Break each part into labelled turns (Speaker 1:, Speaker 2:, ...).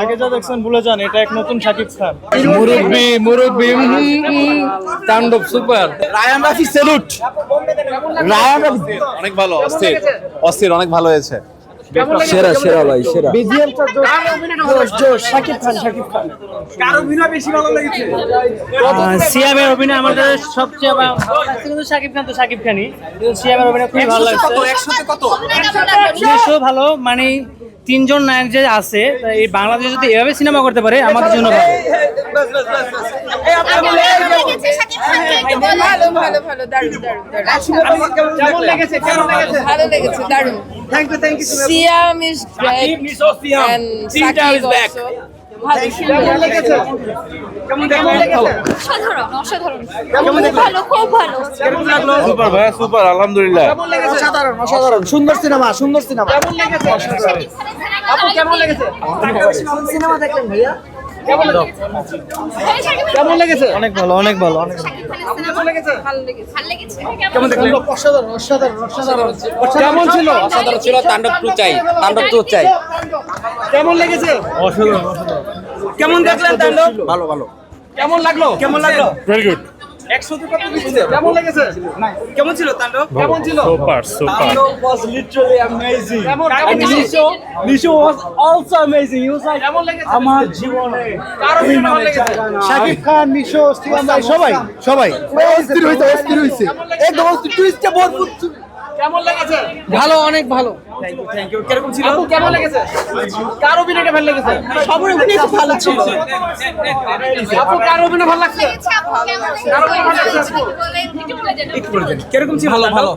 Speaker 1: আগে যা দেখছেন ভুলে যান, এটা এক নতুন শাকিব খান।
Speaker 2: মুরব্বি তাণ্ডব সুপার।
Speaker 3: রায়ান রাফি সেলুট। রায়ান রাফি অনেক ভালো, অস্থির অস্থির, অনেক ভালো হয়েছে।
Speaker 2: সেরা সেরা ভাই সেরা।
Speaker 1: বিজিএমটা জোশ শাকিব খান।
Speaker 3: কার অভিনয় বেশি ভালো লেগেছে?
Speaker 1: সিয়ামের অভিনয় আমাদের সবচেয়ে ভালো লাগছে, কিন্তু শাকিব খান তো শাকিব খানই, কিন্তু সিয়ামের অভিনয় খুবই ভালো লাগছে।
Speaker 3: কত?
Speaker 1: দেশও ভালো, মানে তিনজন নায়ক যে আছে, এই বাংলাদেশে যদি এভাবে সিনেমা করতে পারে আমাদের জন্য ভালো।
Speaker 4: Siam is great and Sakib also. খুব ভালো।
Speaker 3: সুপার ভাই, সুপার, আলহামদুলিল্লাহ।
Speaker 2: অসাধারণ সুন্দর সিনেমা, সুন্দর সিনেমা।
Speaker 1: আপু কেমন লেগেছে?
Speaker 2: সিনেমা দেখলেন ভাইয়া?
Speaker 1: কেমন লেগেছে? অনেক ভালো, অনেক ভালো, অনেক কেমন দেখলেন?
Speaker 2: অসাধারণ অসাধারণ অসাধারণ।
Speaker 1: কেমন ছিল?
Speaker 2: অসাধারণ ছিল। তাণ্ডব 2 চাই, তাণ্ডব 2 চাই।
Speaker 1: কেমন লেগেছে?
Speaker 3: অসাধারণ।
Speaker 1: কেমন দেখলেন তাণ্ডব?
Speaker 2: ভালো ভালো।
Speaker 1: কেমন লাগলো?
Speaker 3: Very good.
Speaker 1: 100 তে কত দিচ্ছে? কেমন লেগেছে? কেমন ছিল তাণ্ডব? কেমন ছিল?
Speaker 3: Super.
Speaker 1: Taণ্ডab was literally amazing. And Nisho was also amazing. He was like, আমার জীবনে
Speaker 2: শাকিব খান, নিশো, সিয়াম ভাই সবাই অস্থির হইছে একদম অস্থির, টুইস্টে ভরপুর।
Speaker 1: কেমন লেগেছে?
Speaker 2: ভালো, অনেক ভালো।
Speaker 1: Thank you. কিরকম ছিল? আপু কেমন লেগেছে? কার অভিনয়টা ভালো লেগেছে? সবার অভিনয় খুব ভালো ছিল। আপু কার অভিনয় ভালো লাগছে? কিরকম ছিল?
Speaker 2: ভালো।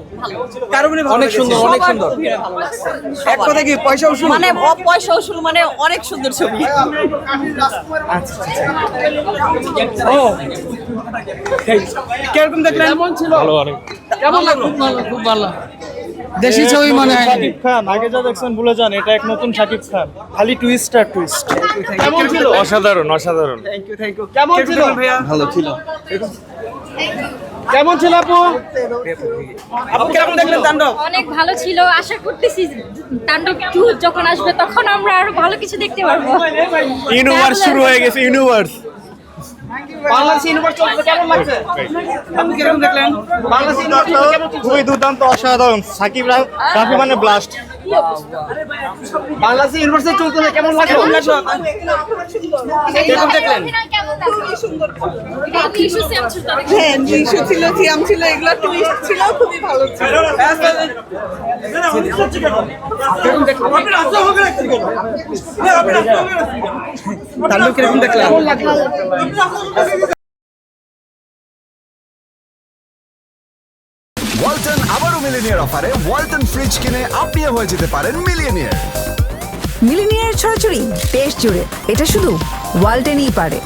Speaker 1: কার অভিনয়
Speaker 2: অনেক সুন্দর, অনেক সুন্দর।
Speaker 1: এক কথা কি পয়সা উসুল?
Speaker 4: মানে পয়সা উসুল, মানে অনেক সুন্দর ছবি।
Speaker 1: ও কিরকম দেখলেন? কেমন ছিল?
Speaker 3: ভালো, অনেক
Speaker 1: কেমন লাগলো?
Speaker 2: খুব ভালো। দেশি ছবি মনে হয়।
Speaker 1: শাকিব খান আগে যা দেখছেন ভুলে যান, এটা এক নতুন শাকিব খান, খালি টুইস্ট আর টুইস্ট। কেমন ছিল?
Speaker 3: অসাধারণ।
Speaker 1: Thank you. কেমন ছিল ভাইয়া?
Speaker 2: ভালো ছিল।
Speaker 1: কেমন ছিল আপু? আপু কেমন দেখলেন তাণ্ডব?
Speaker 5: অনেক ভালো ছিল। আশা করতেছি তাণ্ডব 2 যখন আসবে তখন আমরা আরো ভালো কিছু দেখতে পারবো।
Speaker 3: ইউনিভার্স শুরু হয়ে গেছে, ইউনিভার্স।
Speaker 1: বাংলাদেশ ইউনিভার্স চলছে, কেমন লাগছে? আপনি কিরকম দেখলেন? বাংলাদেশ ইউনিভার্স চলছে, কেমন চলছে?
Speaker 3: খুবই দুর্দান্ত, অসাধারণ। সাকিব মানে ব্লাস্ট।
Speaker 1: বাংলাদেশ ইউনিভার্সিটি চলছে, কেমন লাগছে? কেমন দেখলেন?
Speaker 4: হ্যাঁ, নিশো ছিল, সিয়াম ছিল, এগুলো টুইস্ট ছিল, খুবই ভালো ছিল।
Speaker 1: তাণ্ডব কিরকম দেখলেন?
Speaker 6: ওয়ালটন আবারও মিলিনিয়ার অফারে ওয়ালটন ফ্রিজ কিনে আপনিও হয়ে যেতে পারেন মিলিয়নিয়ার।
Speaker 7: মিলিনিয়ার ছড়াছড়ি দেশ জুড়ে, এটা শুধু ওয়ালটেনই পারে।